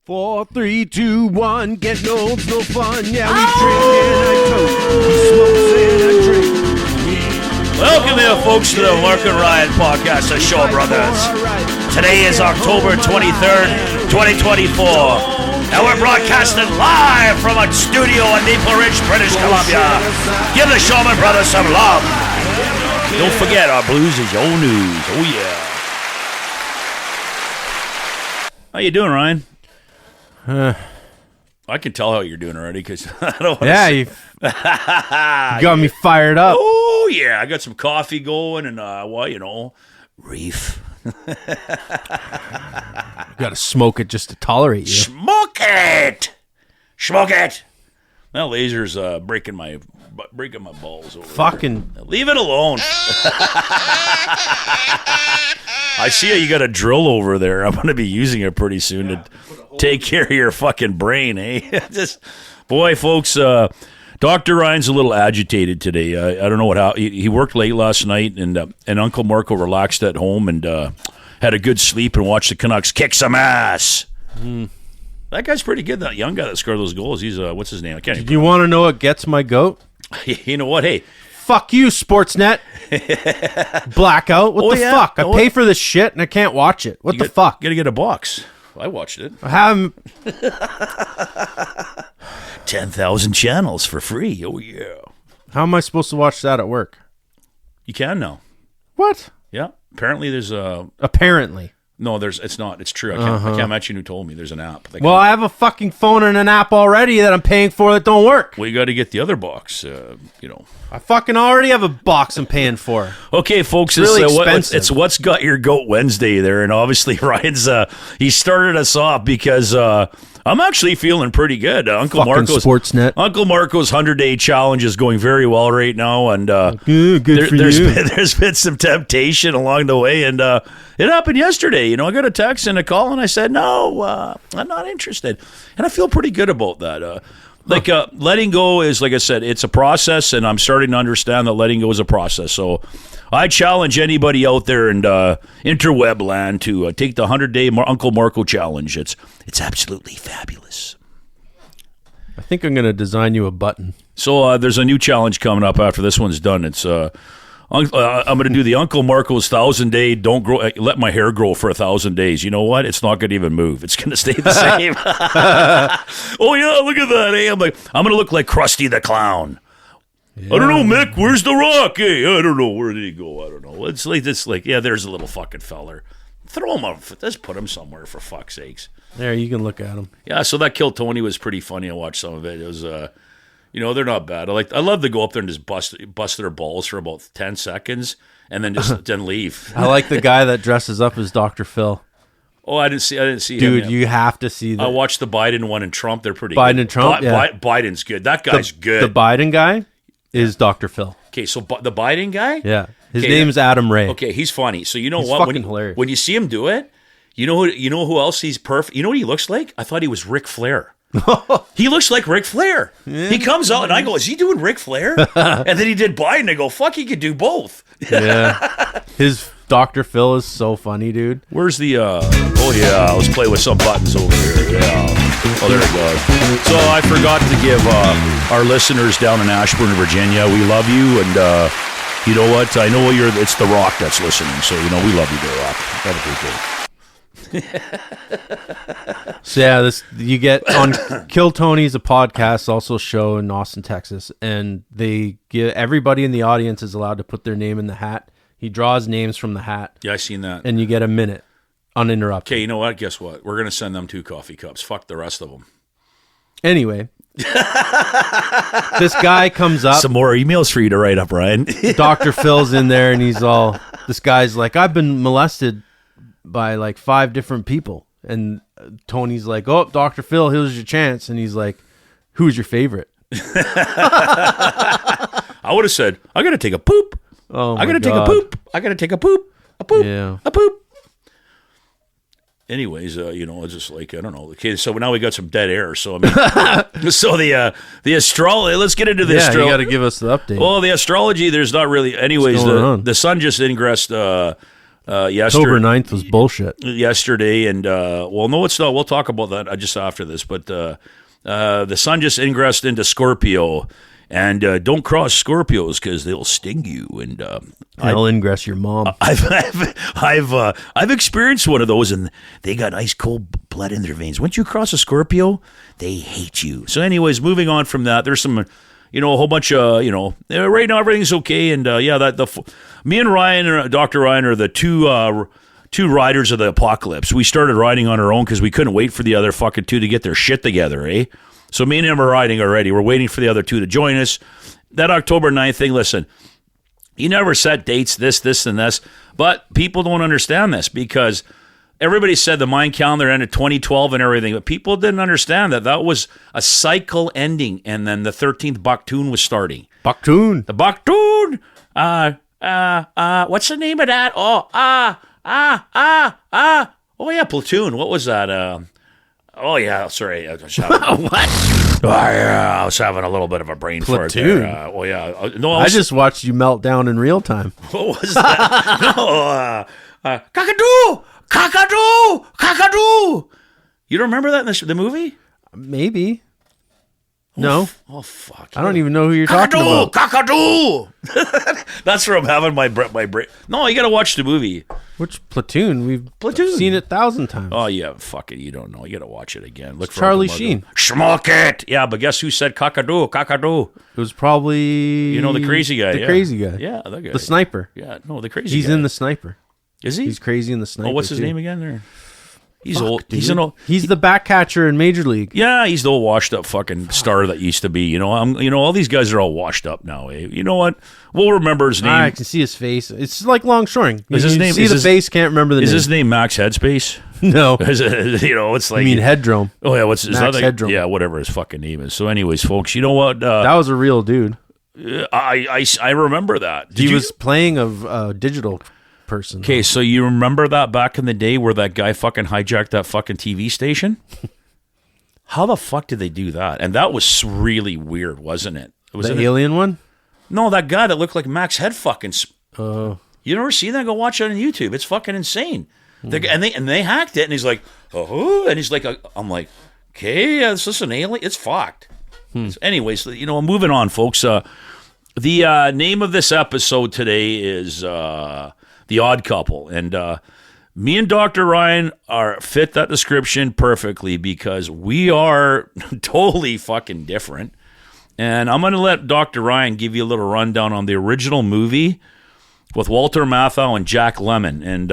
4, 3, 2, 1, get no fun. Yeah, we drink and I toast. We smoke and I drink. Welcome here, folks, to the Marko and Ryan podcast, the show, brothers. Today is October 23rd, 2024, and we're broadcasting live from a studio in Maple Ridge, British Columbia. Give the Showman Brothers some love. Don't forget, our blues is your news. Oh, yeah. How you doing, Ryan? I can tell how you're doing already because I don't want to. You got me fired up. Oh, yeah. I got some coffee going and, reef. Got to smoke it just to tolerate you. Smoke it! Smoke it! That laser's breaking my balls over. Fucking. There. Leave it alone. I see how you got a drill over there. I'm going to be using it pretty soon to take care of your fucking brain, eh? Boy, folks, Dr. Ryan's a little agitated today. I don't know what. He worked late last night, and Uncle Marko relaxed at home and had a good sleep and watched the Canucks kick some ass. That guy's pretty good. That young guy that scored those goals. He's what's his name? I can't. Do you want to know what gets my goat? You know what? Hey. Fuck you, Sportsnet. Blackout. What the fuck? I pay for this shit and I can't watch it. What the fuck? Gotta get a box. I watched it. I haven't. 10,000 channels for free. Oh, yeah. How am I supposed to watch that at work? You can now. What? Yeah. Apparently there's a... Apparently. No, it's not. It's true. I can't mention who told me. There's an app. I have a fucking phone and an app already that I'm paying for that don't work. We got to get the other box, I fucking already have a box I'm paying for. Okay, folks, it's really expensive. It's What's Got Your Goat Wednesday there, and obviously Ryan's, he started us off because I'm actually feeling pretty good. Uncle Marko's Sportsnet. Uncle Marko's 100-day challenge is going very well right now, and good for you. There's been some temptation along the way, and it happened yesterday. I got a text and a call, and I said, no, I'm not interested, and I feel pretty good about that. Letting go is, like I said, it's a process, and I'm starting to understand that letting go is a process. So I challenge anybody out there in interweb land to take the 100-day Uncle Marko challenge. It's absolutely fabulous. I think I'm going to design you a button. So there's a new challenge coming up after this one's done. It's I'm going to do the Uncle Marko's 1,000-day let my hair grow for 1,000 days. You know what? It's not going to even move. It's going to stay the same. Oh yeah, look at that. Hey, I'm going to look like Krusty the Clown. Yeah. I don't know, Mick. Where's the Rock? Hey, I don't know. Where did he go? I don't know. It's like this. There's a little fucking feller. Throw him up. Just put him somewhere for fuck's sakes. There, you can look at him. Yeah. So that Kill Tony was pretty funny. I watched some of it. It was they're not bad. I love to go up there and just bust their balls for about 10 seconds and then just then leave. I like the guy that dresses up as Dr. Phil. Oh, I didn't see Dude, him. you have to see that. I watched the Biden one and Trump. They're pretty Biden good. and Trump, Biden's good. That guy's good. The Biden guy is Dr. Phil. Okay, so the Biden guy? Yeah. His name's Adam Ray. Okay, he's funny. So you know he's what? Fucking hilarious. When you see him do it, you know who else he's perfect? You know what he looks like? I thought he was Ric Flair. He looks like Ric Flair. Yeah. He comes out and I go, is he doing Ric Flair? And then he did Biden. I go, fuck, he could do both. Yeah. His Dr. Phil is so funny, dude. Where's the, let's play with some buttons over here. Yeah. Oh, there it goes. So I forgot to give our listeners down in Ashburn, Virginia, we love you. And you know what? I know it's The Rock that's listening. So, we love you, The Rock. That'd be good. So yeah, you get on Kill Tony's a podcast, also a show in Austin, Texas, and they give everybody in the audience is allowed to put their name in the hat. He draws names from the hat. Yeah, I seen that. And you get a minute uninterrupted. Okay, you know what? Guess what? We're gonna send them 2 coffee cups. Fuck the rest of them. Anyway, this guy comes up. Some more emails for you to write up, Ryan. Dr. Phil's in there, and this guy's like, I've been molested by like 5 different people. And Tony's like, oh, Dr. Phil, here's your chance. And he's like, who's your favorite? I would have said, I got to take a poop. Oh, my I got to take a poop. I got to take a poop. A poop. Yeah. A poop. Anyways, it's just like, I don't know. Okay, so now we got some dead air. So, I mean, so the astrology, let's get into the astrology. You got to give us the update. Well, the astrology, there's not really, anyways, the sun just ingressed October 9th was bullshit. Yesterday, and no, it's not. We'll talk about that just after this. But the sun just ingressed into Scorpio, and don't cross Scorpios because they'll sting you. And They'll ingress your mom. I've experienced one of those, and they got ice cold blood in their veins. Once you cross a Scorpio, they hate you. So, anyways, moving on from that, there's some, a whole bunch of, right now everything's okay, and me and Ryan, or Dr. Ryan, are the two riders of the apocalypse. We started riding on our own because we couldn't wait for the other fucking two to get their shit together, eh? So me and him are riding already. We're waiting for the other two to join us. That October 9th thing, listen, he never set dates, this, and this, but people don't understand this because everybody said the Mayan calendar ended 2012 and everything, but people didn't understand that was a cycle ending, and then the 13th Bakhtun was starting. Bakhtun. The Bakhtun. What's the name of that? Oh yeah, Platoon. What was that? Oh yeah, sorry. What? Oh yeah, I was having a little bit of a brain fart there. Oh yeah, no, I just watched you melt down in real time. What was that? No, Kakadu, Kakadu, Kakadu. You don't remember that in the movie? Maybe. No. Oh fuck! I don't even know who you're talking about. Kakadu. That's where I'm having my brain. No, you got to watch the movie. Which Platoon? We've seen it 1,000 times. Oh yeah, fuck it. You don't know. You got to watch it again. Look for Charlie Sheen. Smoke it. Yeah, but guess who said Kakadu? Kakadu. It was probably the crazy guy. The crazy guy. Yeah, that guy. The sniper. Yeah, no, the crazy. He's guy. in the sniper. Is he? He's crazy in the sniper. Oh, what's his name again? There. He's old. Dude. He's the back catcher in Major League. Yeah, he's the old washed up fucking star that used to be. All these guys are all washed up now. Eh? You know what? We'll remember his name. I can see his face. It's like Longshoring. Is his name? See the face, can't remember the name. Is his name Max Headspace? No. It's like. You mean Headdrome? Oh yeah, what's his Max other? Headdrome. Yeah, whatever his fucking name is. So, anyways, folks, you know what? That was a real dude. I remember that. He was playing a digital person. Okay, so you remember that back in the day where that guy fucking hijacked that fucking TV station? How the fuck did they do that? And that was really weird, wasn't it? The alien one? No, that guy that looked like Max Head fucking. You never seen that? Go watch it on YouTube. It's fucking insane. And they hacked it, and he's like, oh, and he's like, I'm like, okay, is this an alien? It's fucked. Anyways, moving on, folks. The name of this episode today is The Odd Couple, and me and Dr. Ryan fit that description perfectly because we are totally fucking different. And I'm going to let Dr. Ryan give you a little rundown on the original movie with Walter Matthau and Jack Lemmon. And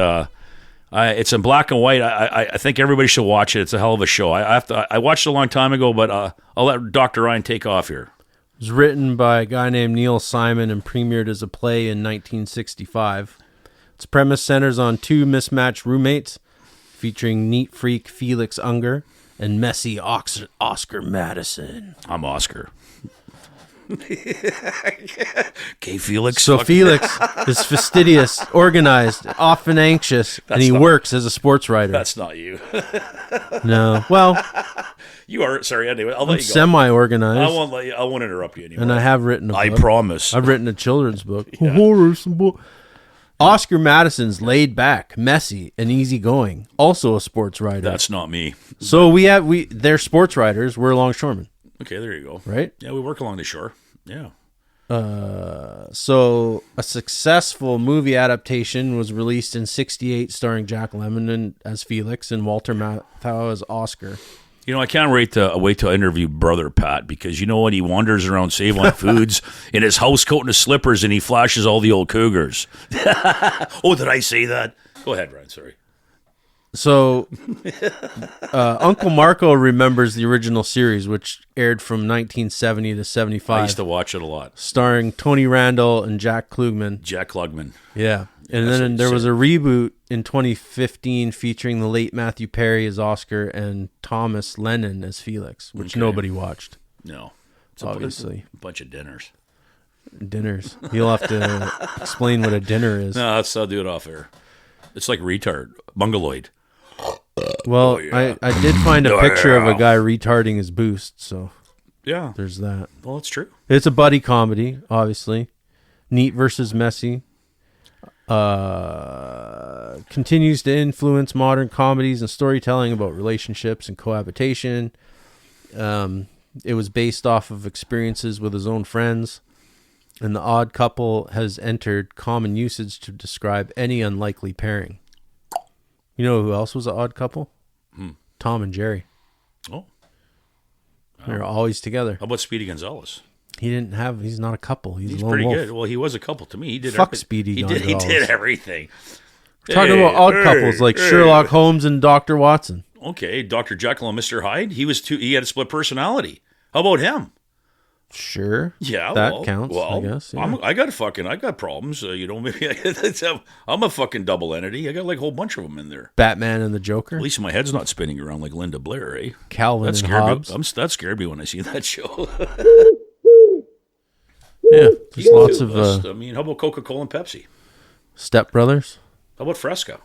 it's in black and white. I think everybody should watch it. It's a hell of a show. I watched it a long time ago, but I'll let Dr. Ryan take off here. It was written by a guy named Neil Simon and premiered as a play in 1965. Its premise centers on two mismatched roommates, featuring neat freak Felix Unger and messy Oscar Madison. I'm Oscar. Okay, Felix. So Felix is fastidious, organized, often anxious, and he works as a sports writer. That's not you. No. Well, you are. Sorry. Anyway, I'll let you go. Semi-organized. I won't let you. I won't interrupt you anymore. And I have written a book. I promise. I've written a children's book. Yeah. Oscar Madison's laid back, messy, and easygoing. Also a sports writer. That's not me. So they're sports writers. We're longshoremen. Okay, there you go. Right? Yeah, we work along the shore. Yeah. So a successful movie adaptation was released in '68, starring Jack Lemmon as Felix and Walter Matthau as Oscar. I can't wait to interview Brother Pat because you know what? He wanders around Save on Foods in his house coat and his slippers, and he flashes all the old cougars. Oh, did I say that? Go ahead, Ryan. Sorry. So, Uncle Marko remembers the original series, which aired from 1970 to 75. I used to watch it a lot. Starring Tony Randall and Jack Klugman. Jack Klugman. Yeah. And then there was a reboot in 2015 featuring the late Matthew Perry as Oscar and Thomas Lennon as Felix, which nobody watched. No. It's obviously. A bunch of dinners. Dinners. You'll have to explain what a dinner is. No, I'll do it off air. It's like retard. Mongoloid. Well, I did find a picture of a guy retarding his boost, so yeah, there's that. Well, it's true. It's a buddy comedy, obviously. Neat versus messy. continues to influence modern comedies and storytelling about relationships and cohabitation. It was based off of experiences with his own friends, and The Odd Couple has entered common usage to describe any unlikely pairing. You know who else was an odd couple? Tom and Jerry. Oh. They were always together. How about Speedy Gonzalez? He's not a couple. He's a lone pretty wolf. good. Well, he was a couple to me. He did Fuck everything. Speedy He Gonzalez. did everything. We're talking about odd couples like Sherlock Holmes and Dr. Watson. Okay, Dr. Jekyll and Mr. Hyde. He had a split personality. How about him? Sure. Yeah, that counts. I guess. Yeah. I got problems. Maybe I'm a fucking double entity. I got like a whole bunch of them in there. Batman and the Joker. At least my head's not spinning around like Linda Blair, eh? Calvin and Hobbes. That scared me when I see that show. Yeah, there's lots of. How about Coca-Cola and Pepsi? Step Brothers. How about Fresca?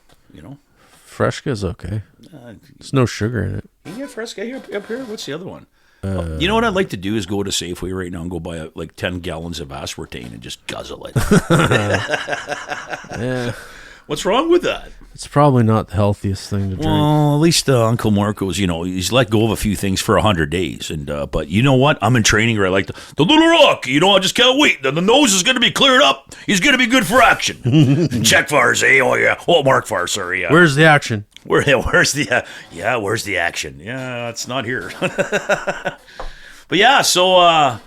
Fresca's okay. There's no sugar in it. You get Fresca up here. What's the other one? You know what I'd like to do is go to Safeway right now and go buy 10 gallons of aspartame and just guzzle it. Yeah. What's wrong with that? It's probably not the healthiest thing to drink. Well, at least Uncle Marko's, he's let go of a few things for 100 days. But you know what? I'm in training where I like the Little Rock. I just can't wait. The nose is going to be cleared up. He's going to be good for action. Check fires, eh? Oh, yeah. Oh, Mark fire, sorry. Yeah. Where's the action? Where's the action? Yeah, it's not here. But yeah, so...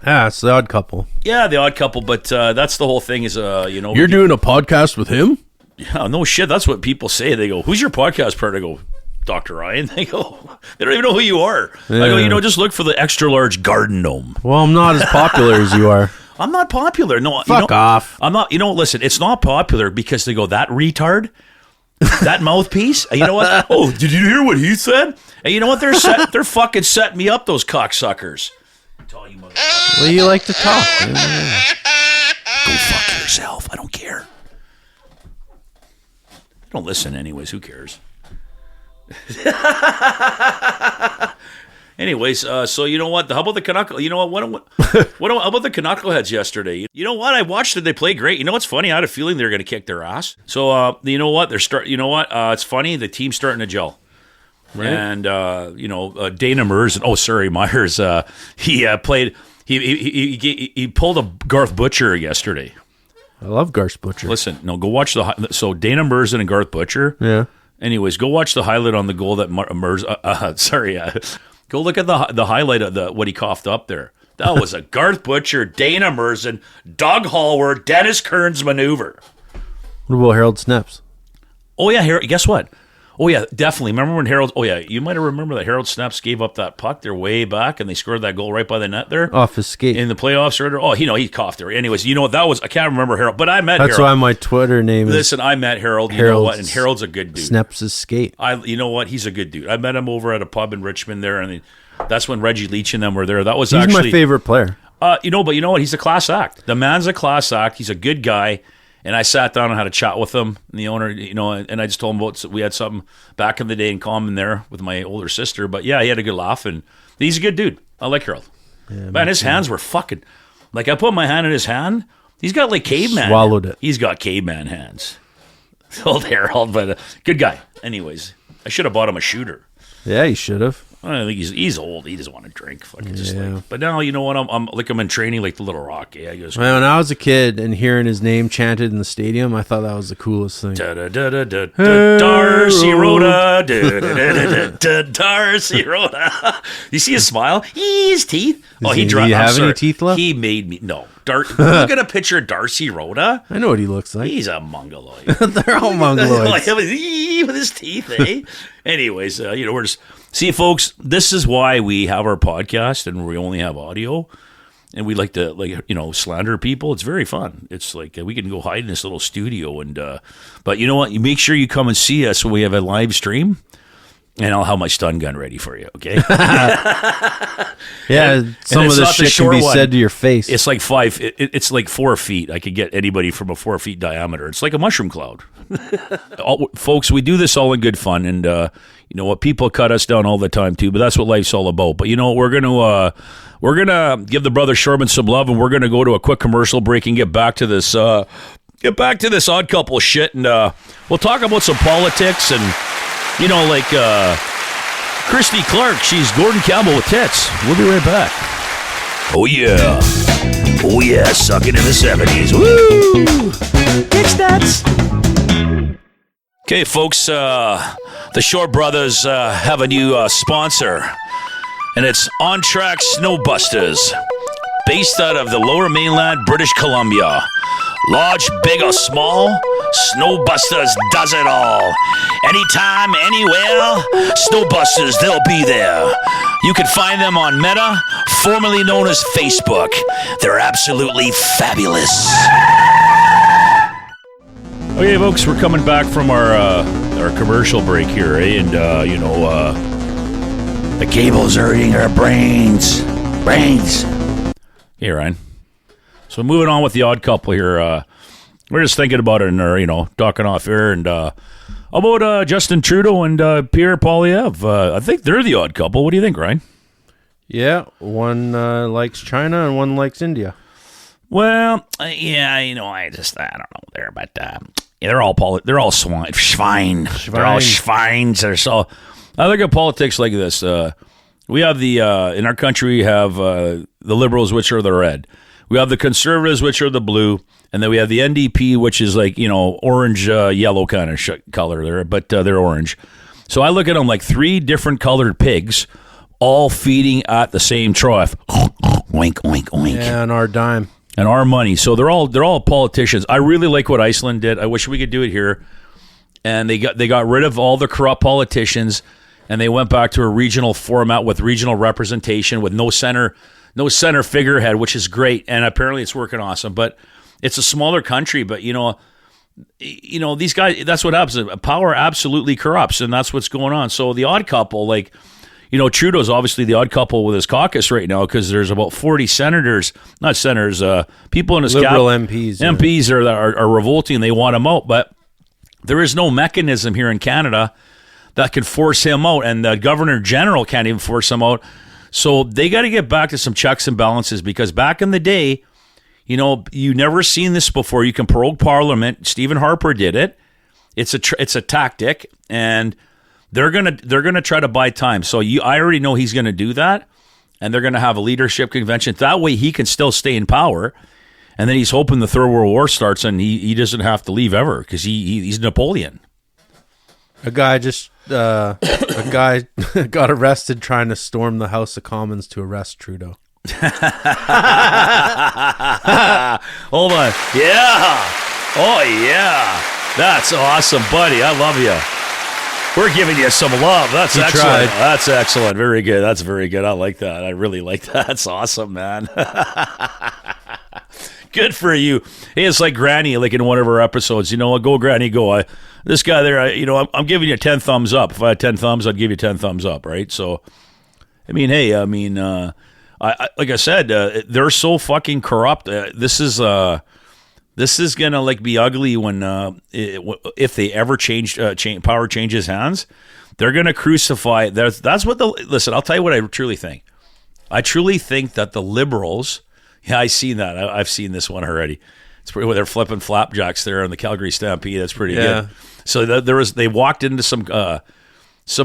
it's The Odd Couple. Yeah, The Odd Couple, but that's the whole thing is, You're doing a podcast with him? Yeah, no shit. That's what people say. They go, "Who's your podcast partner?" I go, "Dr. Ryan." They go, "They don't even know who you are." Yeah. I go, just look for the extra large garden gnome. Well, I'm not as popular as you are. I'm not popular. No, fuck off. I'm not. Listen, it's not popular because they go, "That retard, that mouthpiece." And you know what? Oh, did you hear what he said? And you know what? They're fucking setting me up. Those cocksuckers. Tell you, motherfucker. Well, you like to talk. Go fuck yourself. I don't care. Don't listen anyways. Who cares? Anyways, so you know what? How about the Canuck? You know what? How about the knuckleheads yesterday? You know what? I watched it. They play great. You know what's funny? I had a feeling they were going to kick their ass. So you know what? It's funny. The team's starting to gel. Right. And Dana Myers. Myers. He played. He pulled a Garth Butcher yesterday. I love Garth Butcher. Listen, no, go watch so Dana Merzen and Garth Butcher. Yeah. Anyways, go watch the highlight on the goal that go look at the highlight of what he coughed up there. That was a Garth Butcher, Dana Merzen, Doug Hallward, Dennis Kearns maneuver. What about Harold Snaps? Oh yeah, guess what? Oh yeah, definitely. Remember when Harold? Oh yeah, you might have remember that Harold Snaps gave up that puck. They're way back, and they scored that goal right by the net there off his skate in the playoffs. He coughed there. Anyways, you know what that was? I can't remember Harold, but I met. That's Harold. why my Twitter name is. Listen, I met Harold. You know what? And Harold's a good dude. Snaps his skate. You know what? He's a good dude. I met him over at a pub in Richmond there, and that's when Reggie Leach and them were there. He's actually my favorite player. But you know what? He's a class act. The man's a class act. He's a good guy. And I sat down and had a chat with him, and the owner, and I just told him we had something back in the day in common there with my older sister. But yeah, he had a good laugh, and he's a good dude. I like Harold. Yeah, man, his hands were fucking, I put my hand in his hand. He's got caveman. Swallowed it. He's got caveman hands. Old Harold, but good guy. Anyways, I should have bought him a shooter. Yeah, you should have. I think he's old. He doesn't want to drink. But now you know what? I'm in training like the Little Rock. Yeah, when I was a kid and hearing his name chanted in the stadium, I thought that was the coolest thing. Darcy Rhoda. Darcy Rhoda. You see his smile? His teeth. Do you have any teeth left? He made me no. Look at a picture of Darcy Rhoda. I know what he looks like. He's a mongoloid. They're all mongoloids. With his teeth, eh? Anyways, we're just... See, folks, this is why we have our podcast and we only have audio. And we like to, slander people. It's very fun. It's like we can go hide in this little studio. But you know what? You make sure you come and see us when we have a live stream. And I'll have my stun gun ready for you, okay? Yeah, some of this shit can be said to your face. It's like 5. It's like 4 feet. I could get anybody from a 4 feet diameter. It's like a mushroom cloud. Folks, we do this all in good fun, and you know what? People cut us down all the time too, but that's what life's all about. But you know, we're gonna give the brother Shorman some love, and we're gonna go to a quick commercial break and get back to this get back to this odd couple shit, and we'll talk about some politics and, like Christy Clark. She's Gordon Campbell with tits. We'll be right back. Oh, yeah. Oh, yeah. Sucking in the 70s. Woo! It's nuts. Okay, folks. The Shore Brothers have a new sponsor, and it's On Track Snowbusters, based out of the Lower Mainland, British Columbia. Large, big, or small, Snowbusters does it all. Anytime, anywhere, Snowbusters, they'll be there. You can find them on Meta, formerly known as Facebook. They're absolutely fabulous. Okay, folks, we're coming back from our commercial break here, eh? And, the cables are eating our brains. Hey, Ryan. So moving on with the odd couple here, we're just thinking about it and, talking off air, and about Justin Trudeau and Pierre Poilievre. I think they're the odd couple. What do you think, Ryan? Yeah, one likes China and one likes India. Well, yeah, I don't know there, but they're all they're all schwein. They're all schweins. So I look at politics like this. We have in our country we have the Liberals, which are the red. We have the Conservatives, which are the blue, and then we have the NDP, which is like orange, yellow kind of color there, but they're orange. So I look at them like three different colored pigs, all feeding at the same trough. Oink, oink, oink. Yeah, and our dime. And our money. So they're all politicians. I really like what Iceland did. I wish we could do it here. And they got rid of all the corrupt politicians, and they went back to a regional format with regional representation with no center figurehead, which is great. And apparently it's working awesome. But it's a smaller country. But these guys. That's what happens. Power absolutely corrupts, and that's what's going on. So the odd couple, like. Trudeau's obviously the odd couple with his caucus right now because there's about 40 people in his Liberal MPs. MPs are revolting. They want him out, but there is no mechanism here in Canada that can force him out, and the Governor General can't even force him out. So they got to get back to some checks and balances because back in the day, you never seen this before. You can prorogue Parliament. Stephen Harper did it. It's a tactic, and they're gonna try to buy time. So I already know he's gonna do that, and they're gonna have a leadership convention. That way he can still stay in power, and then he's hoping the Third World War starts and he doesn't have to leave ever because he's Napoleon. A guy got arrested trying to storm the House of Commons to arrest Trudeau. Hold on, yeah, oh yeah, that's awesome, buddy. I love you. We're giving you some love. That's excellent. Tried. That's excellent. Very good. That's very good. I like that. I really like that. That's awesome, man. Good for you. Hey, it's like Granny, like in one of her episodes. Go, Granny, go. This guy there, I'm giving you 10 thumbs up. If I had 10 thumbs, I'd give you 10 thumbs up, right? So, I like I said, they're so fucking corrupt. This is gonna be ugly when if they ever power changes hands. They're gonna crucify. That's what listen. I'll tell you what I truly think. I truly think that the Liberals. Yeah, I've seen that. I've seen this one already. It's pretty. They're flipping flapjacks there on the Calgary Stampede. That's pretty good. So they walked into some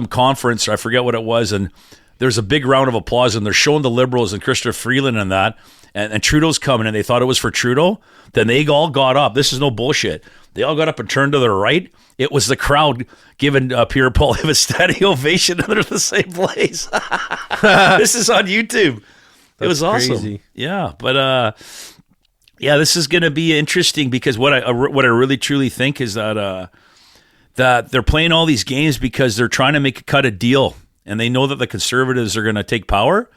conference. I forget what it was, and there's a big round of applause, and they're showing the Liberals and Chrysler Freeland and that. And Trudeau's coming, and they thought it was for Trudeau. Then they all got up. This is no bullshit. They all got up and turned to their right. It was the crowd giving Pierre Poilievre a standing ovation, and they're in the same place. This is on YouTube. It was awesome. Crazy. Yeah, but this is going to be interesting because what I really truly think is that they're playing all these games because they're trying to cut a deal, and they know that the Conservatives are going to take power,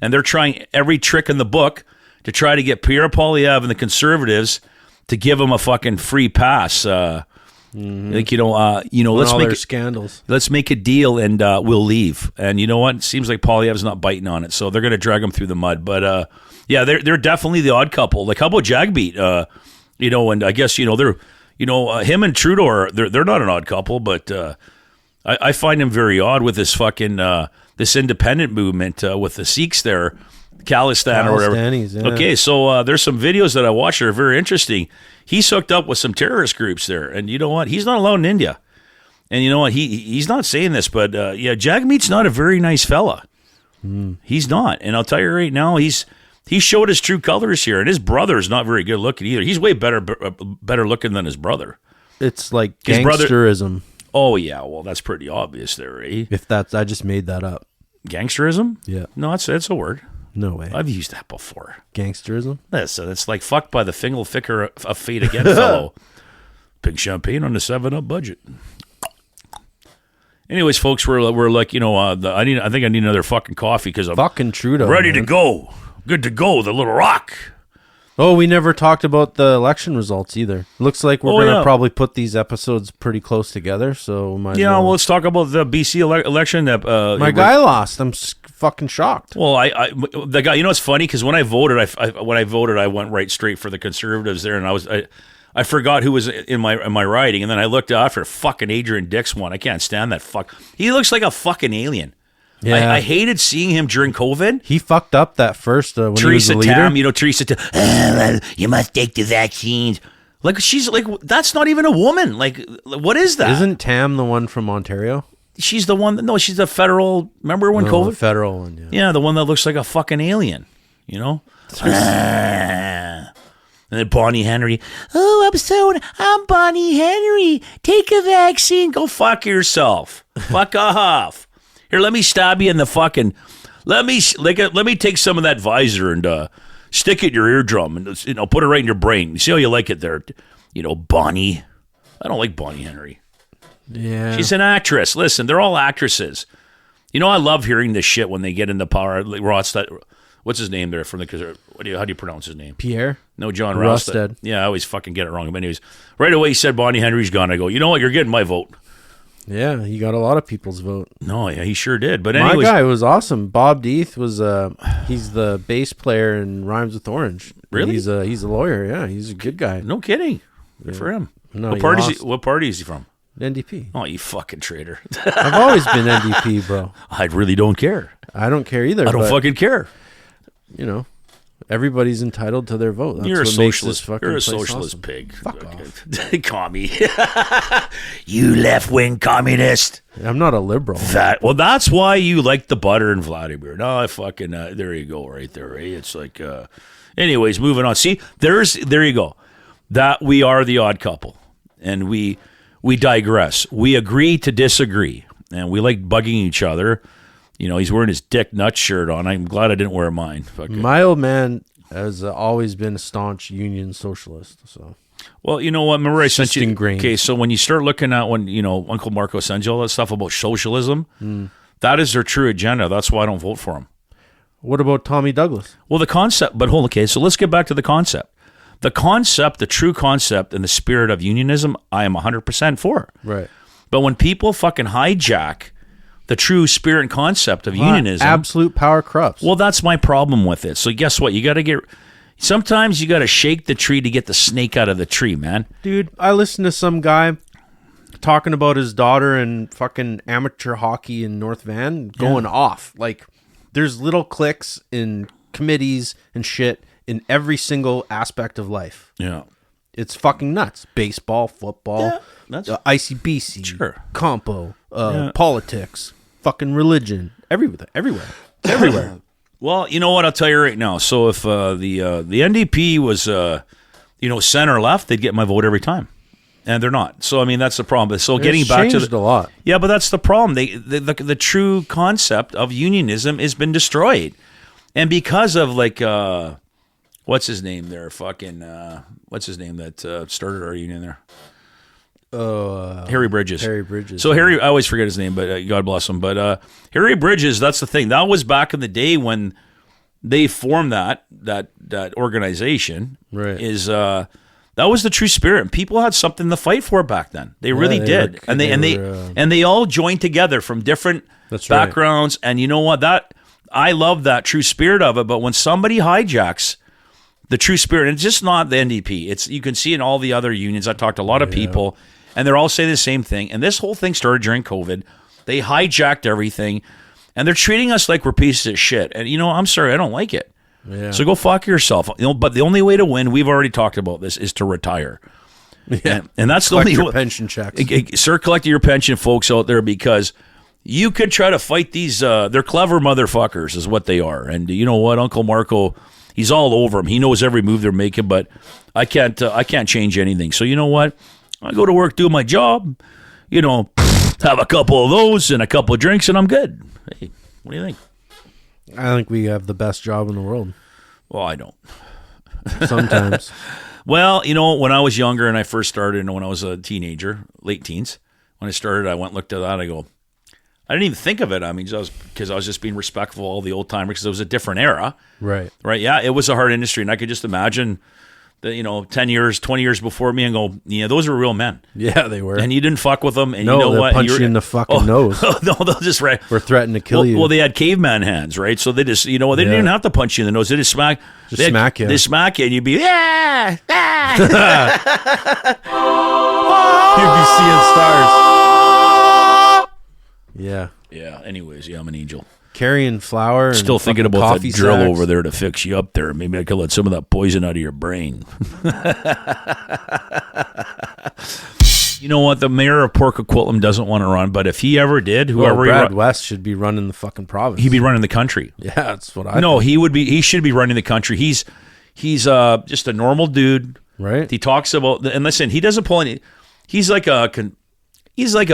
and they're trying every trick in the book to try to get Pierre Poilievre and the Conservatives to give them a fucking free pass. Let's make scandals. Let's make a deal and we'll leave. And you know what? It seems like Poilievre's not biting on it, so they're going to drag him through the mud. But they're definitely the odd couple. Like how about Jagmeet? And I guess they're him and Trudeau they're not an odd couple, but I find him very odd with this fucking this independent movement with the Sikhs there. Khalistan or whatever. Khalistanis, yeah. Okay, so there's some videos that I watched that are very interesting. He's hooked up with some terrorist groups there, and you know what? He's not alone in India. And you know what? He's not saying this, but yeah, Jagmeet's not a very nice fella. He's not, and I'll tell you right now, he showed his true colors here, and his brother's not very good looking either. He's way better looking than his brother. It's like His brother- gangsterism. Oh yeah, well that's pretty obvious there, eh? If that's, I just made that up. Gangsterism? Yeah. No, it's a word. No way. I've used that before. Gangsterism. It's like fucked by the fingal thicker of fate again, fellow. Pink champagne on the 7-Up budget. Anyways, folks, we're like, you know, I think I need another fucking coffee because I'm Fucking Trudeau. ready to man. go. Good to go. The little rock. Oh, we never talked about the election results either. Looks like we're gonna yeah. probably put these episodes pretty close together. So we might. Yeah, well, let's talk about the BC election. My guy lost. I'm fucking shocked. Well, the guy. You know, it's funny because when I voted, I went right straight for the Conservatives there, and I forgot who was in my riding, and then I looked after fucking Adrian Dix won. I can't stand that fuck. He looks like a fucking alien. Yeah. I hated seeing him during COVID. He fucked up that first when Teresa he was the leader. Tam, you know, Teresa Tam, well, you must take the vaccines. Like, she's like, that's not even a woman. Like, what is that? Isn't Tam the one from Ontario? She's the one no, she's the federal, remember when No, COVID? the federal one, yeah. Yeah, the one that looks like a fucking alien, you know? And then Bonnie Henry, I'm Bonnie Henry. Take a vaccine. Go fuck yourself. Fuck off. Here, let me stab you in the fucking. Let me take some of that visor and stick it in your eardrum and, you know, put it right in your brain. See how you like it there, you know, Bonnie. I don't like Bonnie Henry. Yeah. She's an actress. Listen, they're all actresses. You know, I love hearing this shit when they get into power. Like what's his name there from the? How do you pronounce his name? Pierre? No, John Rosted. Yeah, I always fucking get it wrong. But anyways, right away he said Bonnie Henry's gone. I go, you know what? You're getting my vote. Yeah, he got a lot of people's vote. No, yeah, he sure did. But My anyways, guy was awesome. Bob Deeth was he's the bass player in Rhymes with Orange. Really? He's a lawyer. Yeah, he's a good guy. no kidding. Good for him. No, What party is he from? NDP. Oh, you fucking traitor. I've always been NDP, bro. I really don't care. I don't care either. I don't but, fucking care. You know, everybody's entitled to their vote. That's You're a what makes socialist. this fucking You're a place socialist awesome. pig. Fuck off. Commie. You left-wing communist. I'm not a liberal. That's why you like the butter and Vladimir. No, I fucking there you go, right there. Eh? It's like, anyways, moving on. See, there you go. That we are the odd couple, and we digress. We agree to disagree, and we like bugging each other. You know, he's wearing his dick nut shirt on. I'm glad I didn't wear mine. My old man has always been a staunch Union socialist. So, well, you know what? Remember I sent just you. ingrained. Okay, so when you start looking at when you know Uncle Marko sends you all that stuff about socialism, that is their true agenda. That's why I don't vote for him. what about Tommy Douglas? Well, the concept, but hold on, okay, so let's get back to the concept. The concept, the true concept and the spirit of unionism, I am 100% for. Right. But when people fucking hijack the true spirit and concept of unionism, Absolute power corrupts. well, that's my problem with it. So guess what? Sometimes you got to shake the tree to get the snake out of the tree, man. Dude, I listened to some guy talking about his daughter and fucking amateur hockey in North Van going off. Like, there's little cliques in committees and shit in every single aspect of life. Yeah. It's fucking nuts. Baseball, football, Yeah, that's- ICBC, Sure. compo, politics, fucking religion, everywhere. Well, you know what? I'll tell you right now. So if the NDP was, center left, they'd get my vote every time. And they're not. So, I mean, that's the problem. So getting back to changed a lot. Yeah, but that's the problem. The true concept of unionism has been destroyed. And because of what's his name there? What's his name that started our union there? Harry Bridges. Harry Bridges. So I always forget his name, but God bless him. But Harry Bridges, that's the thing. That was back in the day when they formed that organization. Right. That was the true spirit. And people had something to fight for back then. They really they did. were, And they all joined together from different That's right. backgrounds. And you know what? I love that true spirit of it. But when somebody hijacks the true spirit, and it's just not the NDP. You can see in all the other unions. I talked to a lot of people, and they're all saying the same thing. And this whole thing started during COVID. They hijacked everything. And they're treating us like we're pieces of shit. And, I'm sorry, I don't like it. Yeah. So go fuck yourself. But the only way to win, we've already talked about this, is to retire. Yeah. And that's Collect the only your pension checks. Start collecting your pension, folks out there, because you could try to fight these. They're clever motherfuckers, is what they are. And you know what, Uncle Marko, he's all over them. He knows every move they're making, but I can't change anything. So you know what? I go to work, do my job. Have a couple of those and a couple of drinks, and I'm good. Hey, what do you think? I think we have the best job in the world. Well, I don't. Sometimes. Well, when I was younger and I first started, when I was a teenager, late teens, when I started, I went and looked at that. I go, I didn't even think of it. I mean, because I was just being respectful of all the old timers, because it was a different era. Right. Right. Yeah, it was a hard industry, and I could just imagine that 10 years, 20 years before me, and go, those were real men. Yeah, they were. And you didn't fuck with them. And no, you know they'll what? punch you in the fucking nose. No, they'll just Or threaten to kill you. Well, they had caveman hands, right? So they just, they didn't even have to punch you in the nose. They just smack. Smack you. They smack you, and you'd be, yeah. You'd be seeing stars. Yeah. Yeah. Anyways, I'm an angel. Carrying flour. And Still thinking about that coffee drill sacks. over there to fix you up there. Maybe I could let some of that poison out of your brain. You know what? The mayor of Port Coquitlam doesn't want to run, but if he ever did, whoever Brad West should be running the fucking province. he'd be running the country. Yeah, that's what I No, think. he would be. He should be running the country. He's just a normal dude. Right. He talks about, and listen, he doesn't pull any. He's like a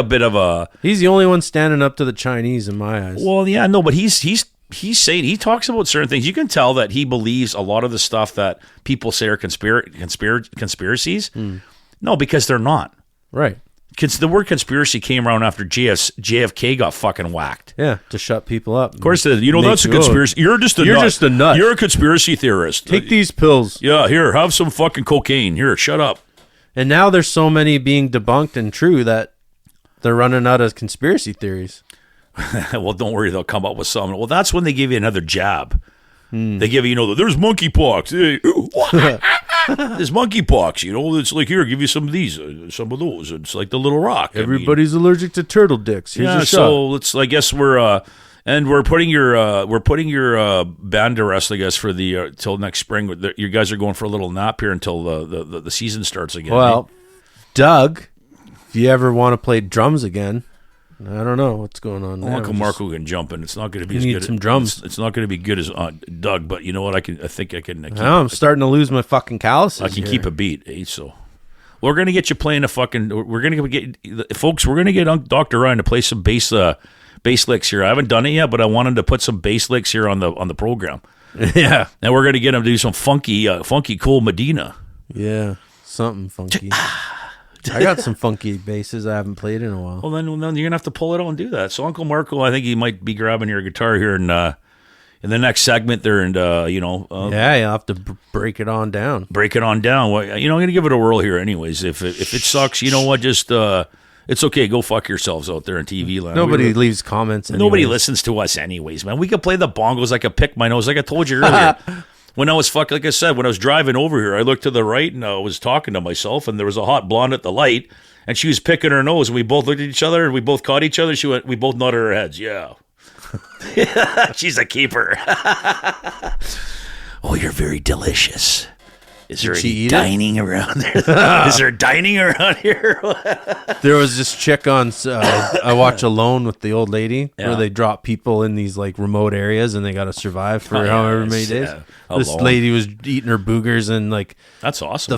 bit of a. He's the only one standing up to the Chinese in my eyes. Well, yeah, no, but he's saying, he talks about certain things. You can tell that he believes a lot of the stuff that people say are conspiracies. No, because they're not. Right. Because the word conspiracy came around after JFK got fucking whacked. Yeah, to shut people up. Of course, that's a conspiracy. You're just a nut. You're a conspiracy theorist. Take these pills. Yeah, here, have some fucking cocaine. Here, shut up. And now there's so many being debunked and true that they're running out of conspiracy theories. Well, don't worry, they'll come up with some. Well, that's when they give you another jab. They give you, there's monkeypox. Hey, there's monkeypox. It's like, here, give you some of these, some of those. It's like the little rock. Everybody's allergic to turtle dicks. Here's a shot. So I guess we're putting your band to rest, I guess, for the till next spring. You guys are going for a little nap here until the season starts again. Well, Doug, if you ever want to play drums again, I don't know what's going on there. Uncle Marko can jump in. It's not going to be as need good. some drums. It's not going to be good as Doug, but you know what? I think I can. I'm starting to lose my fucking calluses. I can keep a beat, so we're going to get you playing a fucking. We're going to get folks. We're going to get Dr. Ryan to play some bass licks here. I haven't done it yet, but I wanted to put some bass licks here on the program. Yeah, and we're going to get him to do some funky cool Medina. Yeah, something funky. I got some funky basses I haven't played in a while. Well, then you're going to have to pull it out and do that. So Uncle Marko, I think he might be grabbing your guitar here in the next segment there, and yeah, you'll have to break it on down. Break it on down. Well, I'm going to give it a whirl here, anyways. If it sucks, you know what? Just it's okay. Go fuck yourselves out there in TV land. Nobody leaves comments. Anyways. Nobody listens to us, anyways, man. We could play the bongos. I could pick my nose, like I told you earlier. When I was like I said, when I was driving over here, I looked to the right and I was talking to myself, and there was a hot blonde at the light, and she was picking her nose, and we both looked at each other, and we both caught each other. We both nodded our heads. Yeah. She's a keeper. Oh, you're very delicious. Is there any dining around there? Is there dining around here? There was this chick on, I watch Alone with the old lady, where they drop people in these like remote areas and they got to survive for however many days. Yeah. This lady was eating her boogers, and like, that's awesome.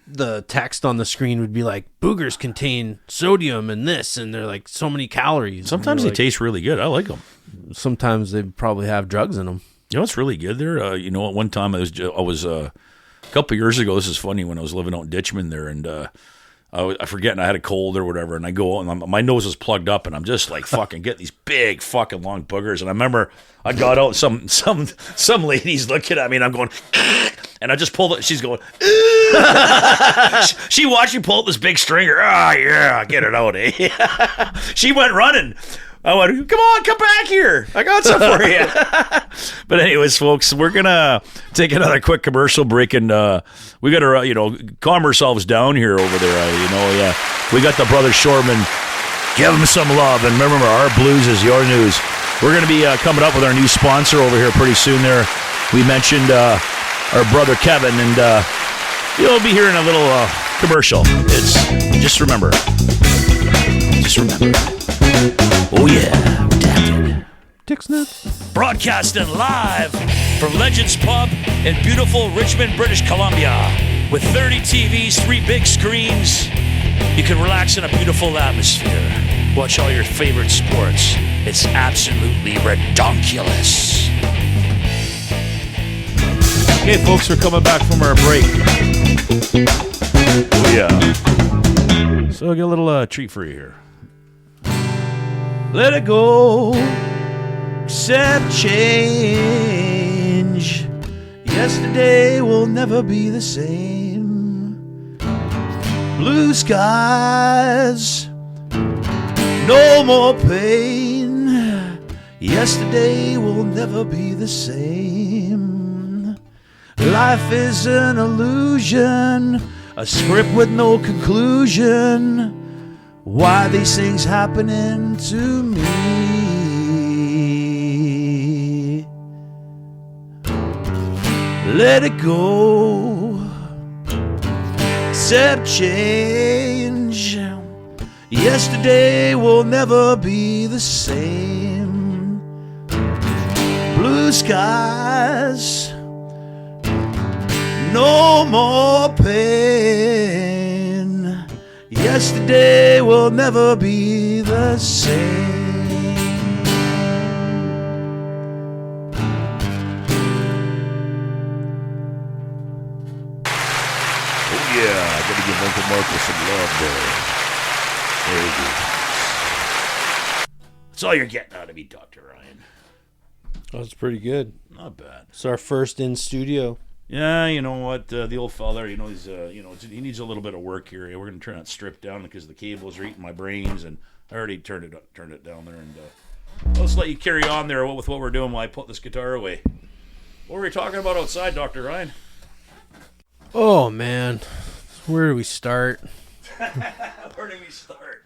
The text on the screen would be like, boogers contain sodium and this, and they're like so many calories. Sometimes they taste really good. I like them. Sometimes they probably have drugs in them. It's really good. There, at one time I was a couple of years ago. This is funny, when I was living out in Ditchman there, and I forget, and I had a cold or whatever, and I go out, and my nose is plugged up, and I'm just like fucking getting these big fucking long boogers, and I remember I got out, some ladies looking at me, and I'm going, and I just pulled it. She's going, she watched me pull out this big stringer. Yeah, get it out, eh? She went running. I went, come back here. I got some for you. But anyways, folks, we're going to take another quick commercial break, and we got to, calm ourselves down here over there. We got the Brother Shoreman. Give them some love, and remember, our blues is your news. We're going to be coming up with our new sponsor over here pretty soon there. We mentioned our brother Kevin, and you'll be hearing a little commercial. It's just remember. Oh yeah, redacted. Dixnut. Broadcasting live from Legends Pub in beautiful Richmond, British Columbia. With 30 TVs, 3 big screens, you can relax in a beautiful atmosphere. Watch all your favorite sports. It's absolutely redonkulous. Okay, folks, we're coming back from our break. Oh, yeah. So I'll get a little treat for you here. Let it go. Accept change. Yesterday will never be the same. Blue skies. No more pain. Yesterday will never be the same. Life is an illusion, a script with no conclusion. Why these things happening to me? Let it go. Accept change. Yesterday will never be the same. Blue skies. No more pain. Yesterday will never be the same. Oh yeah, I gotta give Uncle Marko some love there. Very good. That's all you're getting out of me, Dr. Ryan. That's pretty good. Not bad. It's our first in studio. Yeah, you know what? The old fella, he's, he needs a little bit of work here. We're going to turn that strip down because the cables are eating my brains, and I already turned it down there. And let's let you carry on there with what we're doing while I put this guitar away. What were we talking about outside, Dr. Ryan? Oh, man. Where do we start? Where do we start?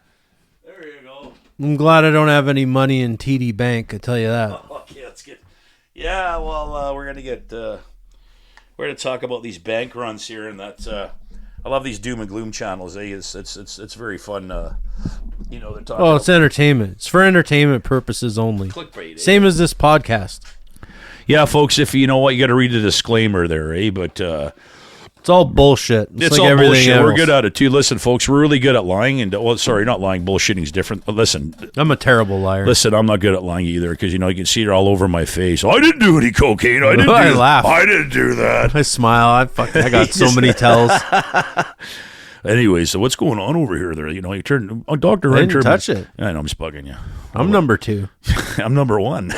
There you go. I'm glad I don't have any money in TD Bank, I tell you that. Okay, let's get... Yeah, well, we're going to get... We're going to talk about these bank runs here, and that I love these doom and gloom channels. It's very fun. They're talking. It's entertainment. It's for entertainment purposes only. Clickbait. Same as this podcast. Yeah, folks. If you know what, you got to read the disclaimer there, But it's all bullshit. It's like all everything bullshit. else. We're good at it too. Listen, folks, we're really good at lying. And sorry, not lying. Bullshitting's different. Listen, I'm a terrible liar. Listen, I'm not good at lying either because you can see it all over my face. I didn't do any cocaine. I laugh. I didn't do that. I smile. I got so many tells. Anyway, so what's going on over here? There, you turn. Oh, Doctor, I didn't touch it. I know I'm just bugging you. I'm number 2. I'm number 1.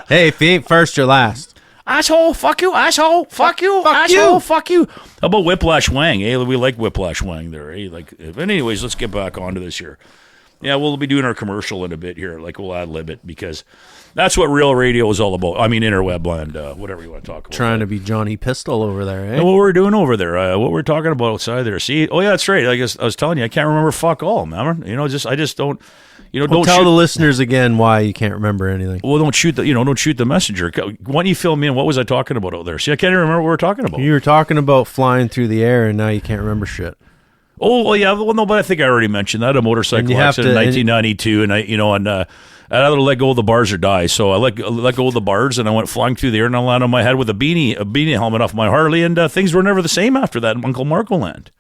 Hey, if you ain't first, you're last. Asshole, fuck you, asshole, fuck you, asshole, fuck you. How about Whiplash Wang? Hey, we like Whiplash Wang there. Hey, but anyways, let's get back onto this here. Yeah, we'll be doing our commercial in a bit here. We'll ad-lib it because that's what real radio is all about. I mean, interweb land, whatever you want to talk about. Trying to be Johnny Pistol over there, eh? And what we're doing over there, what we're talking about outside there. See, oh yeah, that's right. I guess I was telling you, I can't remember fuck all, man. I just don't. Don't tell shoot. the listeners again why you can't remember anything. Well, don't shoot the messenger. Why don't you fill me in? What was I talking about out there? See, I can't even remember what we were talking about. You were talking about flying through the air, and now you can't remember shit. Oh, well, yeah. Well, no, but I think I already mentioned that. A motorcycle accident in 1992, and I either let go of the bars or die. So I let go of the bars, and I went flying through the air, and I landed on my head with a beanie helmet off my Harley, and things were never the same after that in Uncle Marko land.